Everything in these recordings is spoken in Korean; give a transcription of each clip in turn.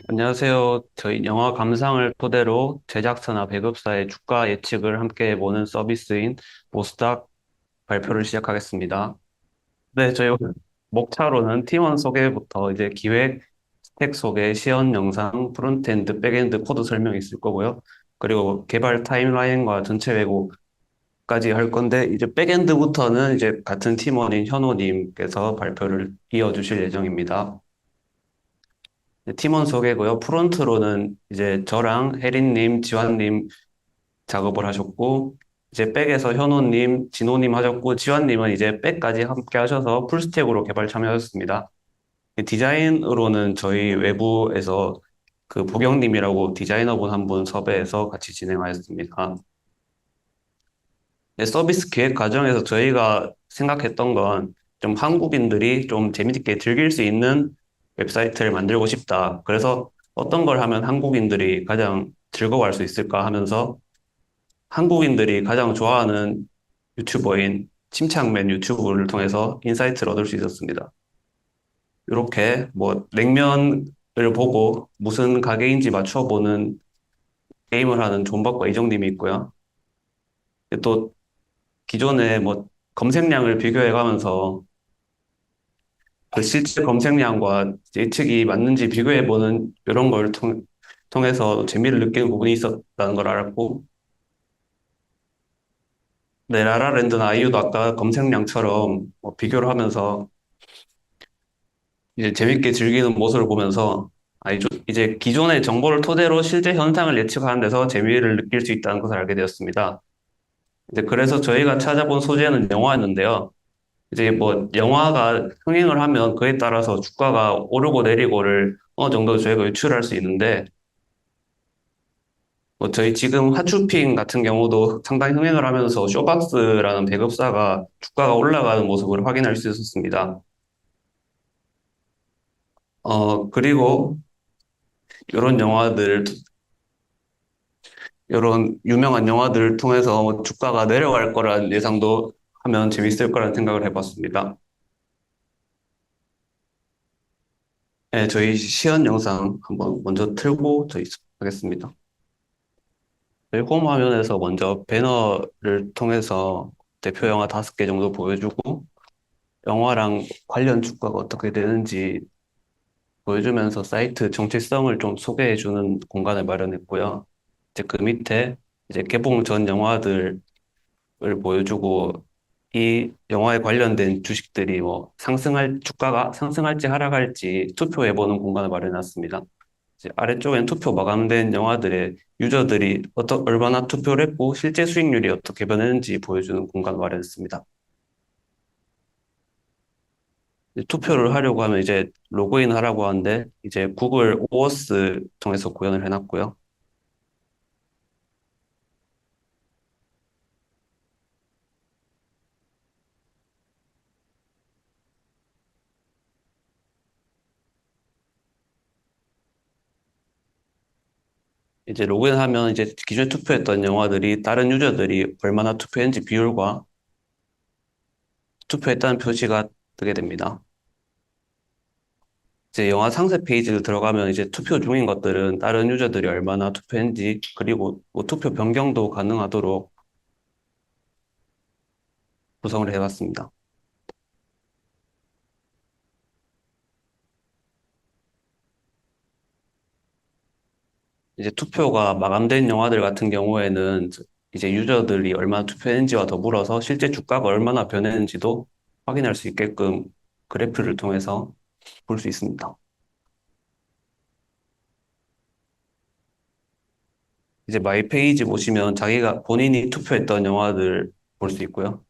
안녕하세요. 저희 영화 감상을 토대로 제작사나 배급사의 주가 예측을 함께 해보는 서비스인 모스닥 발표를 시작하겠습니다. 네, 저희 목차로는 팀원 소개부터 이제 기획, 스택 소개, 시연 영상, 프론트엔드, 백엔드 코드 설명이 있을 거고요. 그리고 개발 타임라인과 전체 왜곡까지 할 건데, 이제 백엔드부터는 이제 같은 팀원인 현호님께서 발표를 이어주실 예정입니다. 네, 팀원 소개고요. 프론트로는 이제 저랑 혜린님, 지환님 작업을 하셨고, 이제 백에서 현호님, 진호님 하셨고, 지환님은 이제 백까지 함께 하셔서 풀스택으로 개발 참여하셨습니다. 디자인으로는 저희 외부에서 그 보경님이라고 디자이너분 한 분 섭외해서 같이 진행하였습니다. 네, 서비스 기획 과정에서 저희가 생각했던 건 좀 한국인들이 좀 재밌게 즐길 수 있는 웹사이트를 만들고 싶다. 그래서 어떤 걸 하면 한국인들이 가장 즐거워할 수 있을까 하면서 한국인들이 가장 좋아하는 유튜버인 침착맨 유튜브를 통해서 인사이트를 얻을 수 있었습니다. 이렇게 뭐 냉면을 보고 무슨 가게인지 맞춰보는 게임을 하는 존박과 이정님이 있고요. 또 기존에 뭐 검색량을 비교해 가면서 그 실제 검색량과 예측이 맞는지 비교해보는 이런 걸 통해서 재미를 느끼는 부분이 있었다는 걸 알았고, 네, 라라랜드나 아이유도 아까 검색량처럼 뭐 비교를 하면서 이제 재밌게 즐기는 모습을 보면서 이제 기존의 정보를 토대로 실제 현상을 예측하는 데서 재미를 느낄 수 있다는 것을 알게 되었습니다. 이제 그래서 저희가 찾아본 소재는 영화였는데요. 이제 뭐 영화가 흥행을 하면 그에 따라서 주가가 오르고 내리고를 어느 정도 저희가 유출할 수 있는데 뭐 저희 지금 하추핑 같은 경우도 상당히 흥행을 하면서 쇼박스라는 배급사가 주가가 올라가는 모습을 확인할 수 있었습니다. 그리고 이런 영화들, 이런 유명한 영화들을 통해서 뭐 주가가 내려갈 거란 예상도 하면 재밌을 거라는 생각을 해봤습니다. 네, 저희 시연 영상 한번 먼저 틀고 저희 하겠습니다. 저희 홈 화면에서 먼저 배너를 통해서 대표 영화 5개 정도 보여주고 영화랑 관련 주가가 어떻게 되는지 보여주면서 사이트 정체성을 좀 소개해주는 공간을 마련했고요. 이제 그 밑에 이제 개봉 전 영화들을 보여주고 이 영화에 관련된 주식들이 뭐 주가가 상승할지 하락할지 투표해보는 공간을 마련해놨습니다. 이제 아래쪽엔 투표 마감된 영화들의 유저들이 얼마나 투표를 했고 실제 수익률이 어떻게 변했는지 보여주는 공간을 마련했습니다. 이제 투표를 하려고 하면 이제 로그인 하라고 하는데 이제 구글 오어스 통해서 구현을 해놨고요. 이제 로그인하면 이제 기존에 투표했던 영화들이 다른 유저들이 얼마나 투표했는지 비율과 투표했다는 표시가 뜨게 됩니다. 이제 영화 상세 페이지를 들어가면 이제 투표 중인 것들은 다른 유저들이 얼마나 투표했는지 그리고 뭐 투표 변경도 가능하도록 구성을 해봤습니다. 이제 투표가 마감된 영화들 같은 경우에는 이제 유저들이 얼마나 투표했는지와 더불어서 실제 주가가 얼마나 변했는지도 확인할 수 있게끔 그래프를 통해서 볼 수 있습니다. 이제 마이 페이지 보시면 자기가 본인이 투표했던 영화들 볼 수 있고요.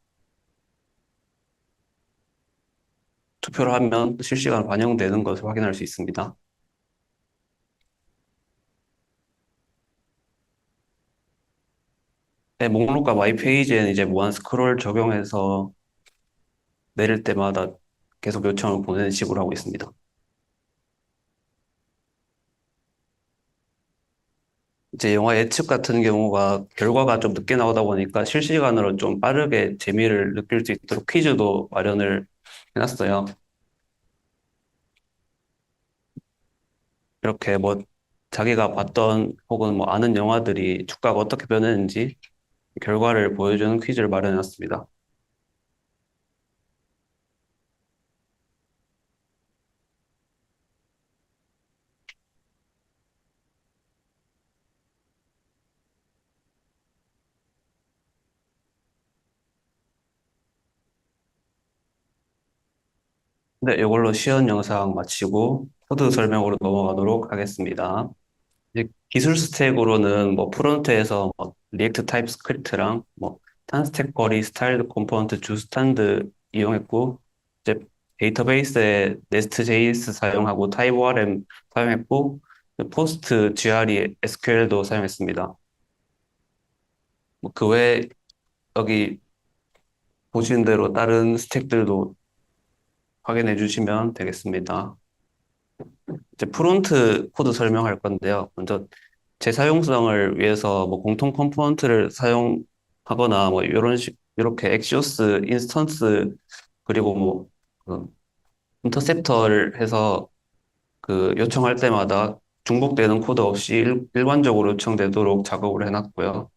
투표를 하면 실시간 반영되는 것을 확인할 수 있습니다. 네, 목록과 마이 페이지에는 이제 무한 스크롤 적용해서 내릴 때마다 계속 요청을 보내는 식으로 하고 있습니다. 이제 영화 예측 같은 경우가 결과가 좀 늦게 나오다 보니까 실시간으로 좀 빠르게 재미를 느낄 수 있도록 퀴즈도 마련을 해놨어요. 이렇게 뭐 자기가 봤던 혹은 뭐 아는 영화들이 주가가 어떻게 변했는지 결과를 보여주는 퀴즈를 마련해놨습니다. 네, 이걸로 시연 영상 마치고 코드 설명으로 넘어가도록 하겠습니다. 이제 기술 스택으로는 뭐 프론트에서 뭐 리액트 타입스크립트랑 뭐 탄스택 거리 스타일드 컴포넌트 주스탄드 이용했고 이제 데이터베이스에 네스트 JS 사용하고 타입 ORM 사용했고 포스트 GRE SQL도 사용했습니다. 뭐그 외에 여기 보시는 대로 다른 스택들도 확인해 주시면 되겠습니다. 이제 프론트 코드 설명할 건데요. 먼저 재사용성을 위해서 뭐 공통 컴포넌트를 사용하거나 뭐 이런 이렇게 엑시오스 인스턴스 그리고 뭐그 인터셉터를 해서 그 요청할 때마다 중복되는 코드 없이 일반적으로 요청되도록 작업을 해놨고요.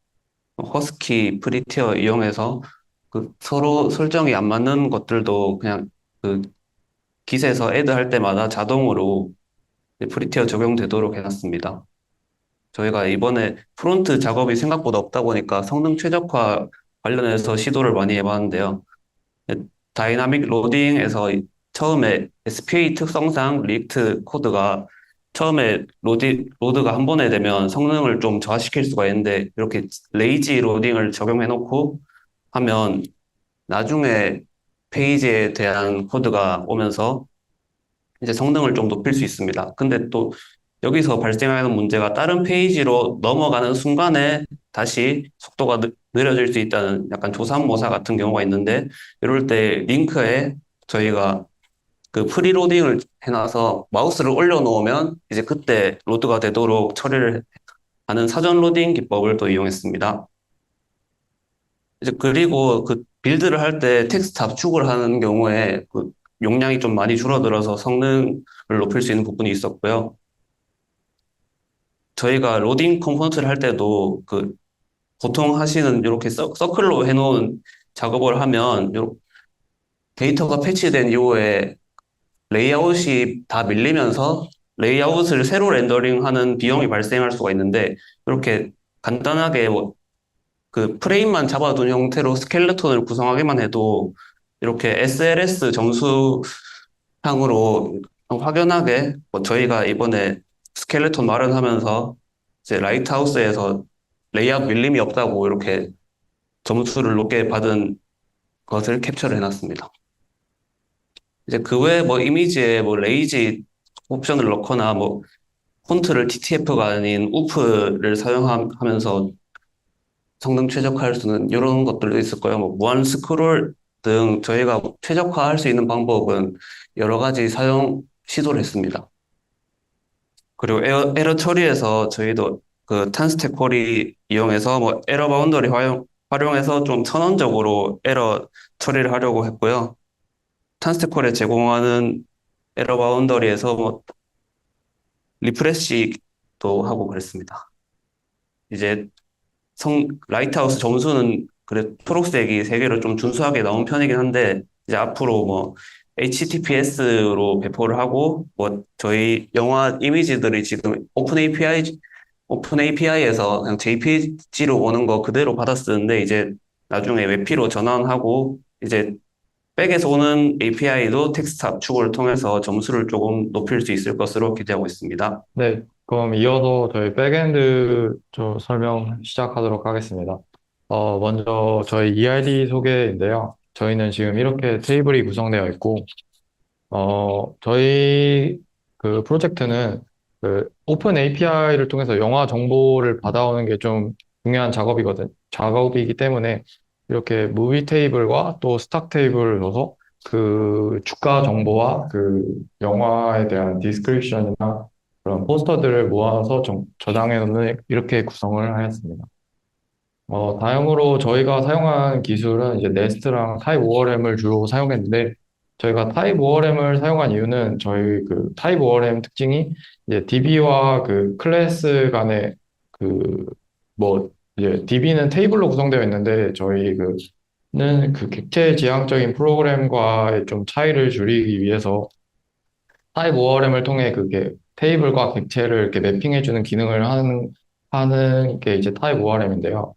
허스키, 프리티어 이용해서 그 서로 설정이 안 맞는 것들도 그냥 그 깃에서 애드 할 때마다 자동으로 프리티어 적용되도록 해놨습니다. 저희가 이번에 프론트 작업이 생각보다 없다 보니까 성능 최적화 관련해서 시도를 많이 해봤는데요. 다이나믹 로딩에서 처음에 SPA 특성상 리액트 코드가 처음에 로드가 한 번에 되면 성능을 좀 저하시킬 수가 있는데 이렇게 레이지 로딩을 적용해 놓고 하면 나중에 페이지에 대한 코드가 오면서 이제 성능을 좀 높일 수 있습니다. 근데 또 여기서 발생하는 문제가 다른 페이지로 넘어가는 순간에 다시 속도가 느려질 수 있다는 약간 조삼모사 같은 경우가 있는데 이럴 때 링크에 저희가 그 프리로딩을 해놔서 마우스를 올려놓으면 이제 그때 로드가 되도록 처리를 하는 사전 로딩 기법을 또 이용했습니다. 이제 그리고 그 빌드를 할 때 텍스트 압축을 하는 경우에 그 용량이 좀 많이 줄어들어서 성능을 높일 수 있는 부분이 있었고요. 저희가 로딩 컴포넌트를 할 때도 그 보통 하시는 이렇게 서클로 해놓은 작업을 하면 데이터가 패치된 이후에 레이아웃이 다 밀리면서 레이아웃을 새로 렌더링하는 비용이 발생할 수가 있는데 이렇게 간단하게 뭐 그 프레임만 잡아둔 형태로 스켈레톤을 구성하기만 해도 이렇게 SLS 점수상으로 확연하게 뭐 저희가 이번에 스켈레톤 마련하면서 이제 라이트하우스에서 레이아웃 밀림이 없다고 이렇게 점수를 높게 받은 것을 캡처를 해놨습니다. 이제 그 외에 뭐 이미지에 뭐 레이지 옵션을 넣거나 뭐 폰트를 TTF가 아닌 우프를 사용하면서 성능 최적화할 수는 이런 것들도 있을 거예요. 뭐 무한 스크롤 등 저희가 최적화할 수 있는 방법은 여러 가지 사용 시도를 했습니다. 그리고 에러 처리에서 저희도 그 탄스택 쿼리 이용해서 뭐 에러 바운더리 활용해서 좀 선언적으로 에러 처리를 하려고 했고요. 탄스택 쿼리에 제공하는 에러 바운더리에서 뭐 리프레시도 하고 그랬습니다. 이제 라이트하우스 점수는 그래 초록색이 세 개로 좀 준수하게 나온 편이긴 한데 이제 앞으로 뭐 HTTPS로 배포를 하고 뭐 저희 영화 이미지들이 지금 오픈 API에서 그냥 JPG로 오는 거 그대로 받아 쓰는데 이제 나중에 웹피로 전환하고 이제 백에서 오는 API도 텍스트 압축을 통해서 점수를 조금 높일 수 있을 것으로 기대하고 있습니다. 네, 그럼 이어서 저희 백엔드 좀 설명 시작하도록 하겠습니다. 먼저 저희 EID 소개인데요. 저희는 지금 이렇게 테이블이 구성되어 있고, 저희 그 프로젝트는 그 오픈 API를 통해서 영화 정보를 받아오는 게 좀 중요한 작업이기 때문에 이렇게 무비 테이블과 또 스탁 테이블을 넣어서 그 주가 정보와 그 영화에 대한 디스크립션이나 그런 포스터들을 모아서 저장해 놓는 이렇게 구성을 하였습니다. 다음으로 저희가 사용한 기술은 이제 네스트랑 타입 ORM을 주로 사용했는데, 저희가 타입 ORM을 사용한 이유는 저희 그 타입 ORM 특징이 이제 DB와 그 클래스 간의 그, 뭐, 이제 DB는 테이블로 구성되어 있는데, 저희 그는 그 객체 지향적인 프로그램과의 좀 차이를 줄이기 위해서 타입 ORM을 통해 그게 테이블과 객체를 이렇게 매핑해주는 기능을 하는 게 이제 타입 ORM인데요.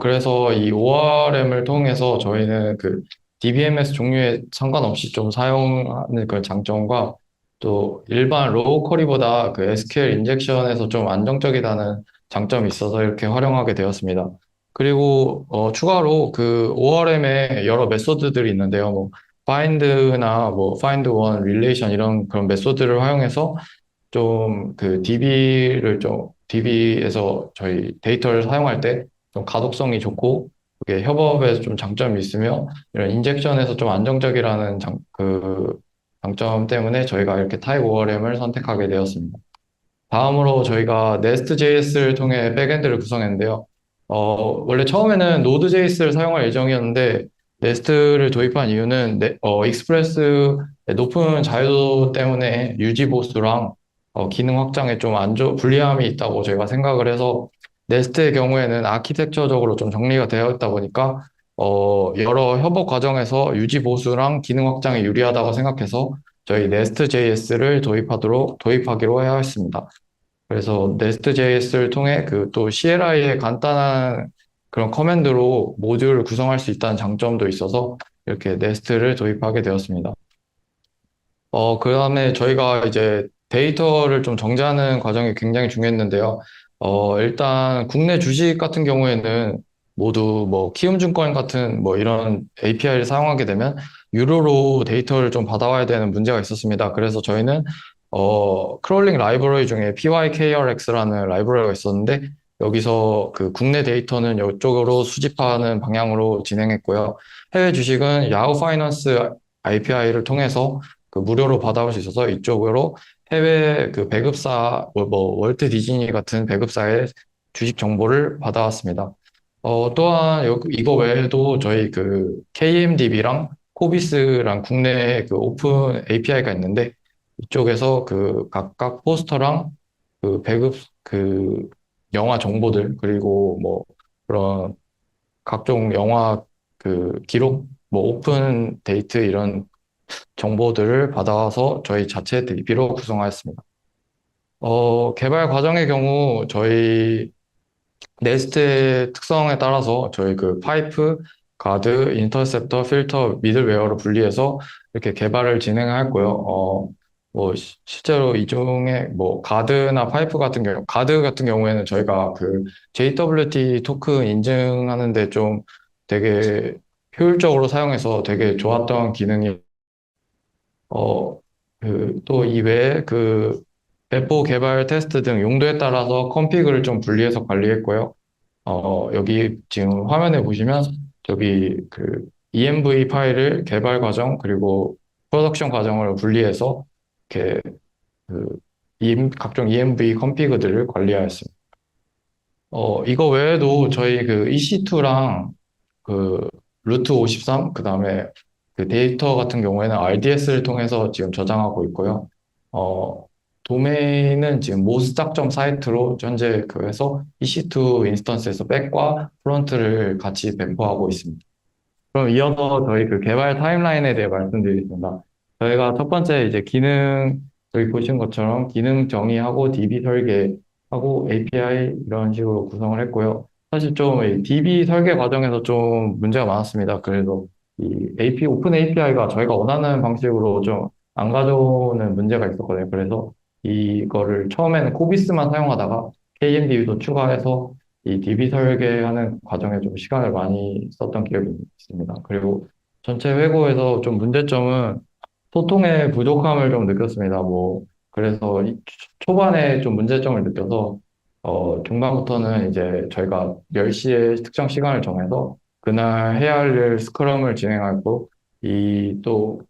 그래서 이 ORM을 통해서 저희는 그 DBMS 종류에 상관없이 좀 사용하는 그 장점과 또 일반 로우 쿼리보다 그 SQL 인젝션에서 좀 안정적이라는 장점이 있어서 이렇게 활용하게 되었습니다. 그리고 추가로 그 ORM에 여러 메소드들이 있는데요. 뭐 find나 뭐 find one, relation 이런 그런 메소드를 활용해서 좀 그 DB에서 저희 데이터를 사용할 때 좀 가독성이 좋고 그게 협업에 좀 장점이 있으며 이런 인젝션에서 좀 안정적이라는 장점 때문에 저희가 이렇게 타입 ORM을 선택하게 되었습니다. 다음으로 저희가 Nest.js를 통해 백엔드를 구성했는데요. 원래 처음에는 Node.js를 사용할 예정이었는데, 네스트를 도입한 이유는 익스프레스의 높은 자유도 때문에 유지 보수랑 기능 확장에 좀 불리함이 있다고 저희가 생각을 해서, 네스트의 경우에는 아키텍처적으로 좀 정리가 되어 있다 보니까, 여러 협업 과정에서 유지 보수랑 기능 확장에 유리하다고 생각해서 저희 Nest.js를 도입하기로 해야 했습니다. 그래서 Nest.js를 통해 그 또 CLI의 간단한 그런 커맨드로 모듈을 구성할 수 있다는 장점도 있어서 이렇게 네스트를 도입하게 되었습니다. 그 다음에 저희가 이제 데이터를 좀 정제하는 과정이 굉장히 중요했는데요. 일단 국내 주식 같은 경우에는 모두 뭐 키움증권 같은 뭐 이런 API를 사용하게 되면 유료로 데이터를 좀 받아와야 되는 문제가 있었습니다. 그래서 저희는 크롤링 라이브러리 중에 PYKRX라는 라이브러리가 있었는데 여기서 그 국내 데이터는 이쪽으로 수집하는 방향으로 진행했고요. 해외 주식은 야후 파이낸스 API를 통해서 그 무료로 받아올 수 있어서 이쪽으로 해외 그 배급사, 뭐 월트 디즈니 같은 배급사의 주식 정보를 받아왔습니다. 또한 이거 외에도 저희 그 KMDB랑 코비스랑 국내에 그 오픈 API가 있는데 이쪽에서 그 각각 포스터랑 그 배급 그 영화 정보들 그리고 뭐 그런 각종 영화 그 기록 뭐 오픈 데이트 이런 정보들을 받아와서 저희 자체 DB로 구성하였습니다. 개발 과정의 경우 저희 네스트의 특성에 따라서 저희 그 파이프, 가드, 인터셉터, 필터, 미들웨어로 분리해서 이렇게 개발을 진행했고요. 뭐 실제로 이 중에 뭐 가드 같은 경우에는 저희가 그 JWT 토큰 인증하는데 좀 되게 효율적으로 사용해서 되게 좋았던 기능이 또 이외에 그 배포 개발 테스트 등 용도에 따라서 컨피그를 좀 분리해서 관리했고요. 여기 지금 화면에 보시면 저기 그 ENV 파일을 개발 과정 그리고 프로덕션 과정을 분리해서 이렇게 그 각종 ENV 컨피그들을 관리하였습니다. 이거 외에도 저희 그 EC2랑 그 루트 53, 그 다음에 그 데이터 같은 경우에는 RDS를 통해서 지금 저장하고 있고요. 어, 도메인은 지금 모스닥점 사이트로 현재 그래서 EC2 인스턴스에서 백과 프론트를 같이 배포하고 있습니다. 그럼 이어서 저희 그 개발 타임라인에 대해 말씀드리겠습니다. 저희가 첫 번째 이제 여기 보신 것처럼 기능 정의하고 DB 설계하고 API 이런 식으로 구성을 했고요. 사실 좀 이 DB 설계 과정에서 좀 문제가 많았습니다. 그래서 오픈 API가 저희가 원하는 방식으로 좀 안 가져오는 문제가 있었거든요. 그래서 이거를 처음에는 코비스만 사용하다가 KMDB도 추가해서 이 DB 설계하는 과정에 좀 시간을 많이 썼던 기억이 있습니다. 그리고 전체 회고에서 좀 문제점은 소통의 부족함을 좀 느꼈습니다. 뭐, 그래서 초반에 좀 문제점을 느껴서, 중반부터는 이제 저희가 10시에 특정 시간을 정해서 그날 해야 할 일 스크럼을 진행하고, 또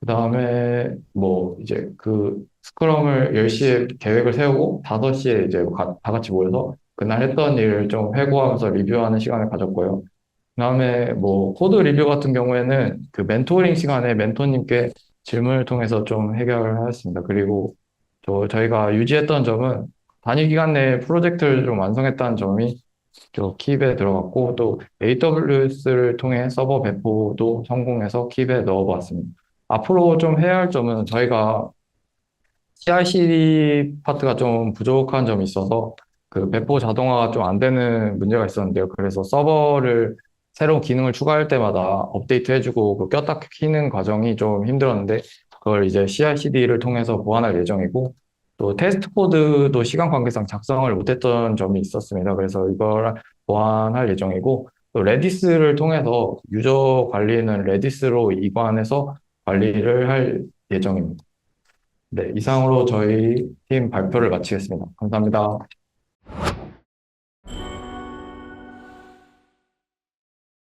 그다음에 뭐 이제 그 스크럼을 10시에 계획을 세우고 5시에 이제 다 같이 모여서 그날 했던 일을 좀 회고하면서 리뷰하는 시간을 가졌고요. 그다음에 뭐 코드 리뷰 같은 경우에는 그 멘토링 시간에 멘토님께 질문을 통해서 좀 해결을 하였습니다. 그리고 저희가 유지했던 점은 단위 기간 내에 프로젝트를 좀 완성했다는 점이 저 킵에 들어갔고 또 AWS를 통해 서버 배포도 성공해서 킵에 넣어봤습니다. 앞으로 좀 해야 할 점은 저희가 CI/CD 파트가 좀 부족한 점이 있어서 그 배포 자동화가 좀 안 되는 문제가 있었는데요. 그래서 서버를 새로운 기능을 추가할 때마다 업데이트 해주고 그 꼈다 키는 과정이 좀 힘들었는데 그걸 이제 CI/CD를 통해서 보완할 예정이고 또 테스트 코드도 시간 관계상 작성을 못했던 점이 있었습니다. 그래서 이걸 보완할 예정이고 또 레디스를 통해서 유저 관리는 레디스로 이관해서 관리를 할 예정입니다. 네, 이상으로 저희 팀 발표를 마치겠습니다. 감사합니다.